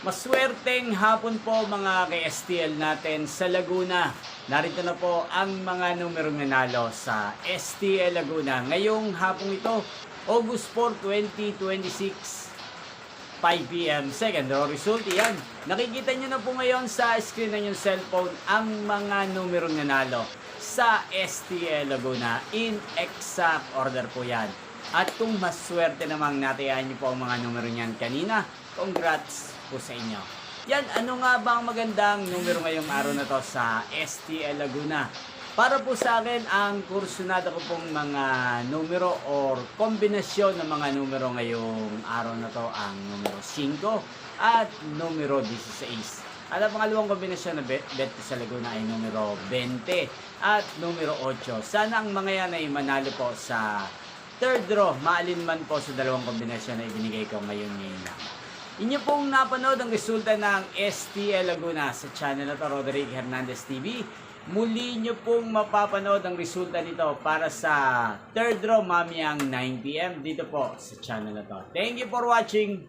Maswerteng hapon po mga ka-STL natin sa Laguna. Narito na po ang mga numerong nanalo sa STL Laguna. Ngayong hapong ito, August 4, 2026, 5 p.m. Second draw result. Yan. Nakikita nyo na po ngayon sa screen ng yung cellphone ang mga numerong nanalo sa STL Laguna. In exact order po yan. At kung maswerte namang natayaan nyo po ang mga numero niyan kanina, congrats po sa inyo. Yan, ano nga ba ang magandang numero ngayong araw na to sa STL Laguna? Para po sa akin, ang kursunada ko pong mga numero or kombinasyon ng mga numero ngayong araw na to ang numero 5 at numero 16. At ang pangalawang kombinasyon na bet ko sa Laguna ay numero 20 at numero 8. Sana ang mga yan ay manalo po sa third draw, maalinman po sa dalawang kombinasyon na ibinigay ko ngayon lang. Inyo pong napanood ang resulta ng STL Laguna sa channel na to, Roderick Hernandez TV. Muli nyo pong mapapanood ang resulta nito para sa third draw mamayang 9 p.m. dito po sa channel na to. Thank you for watching!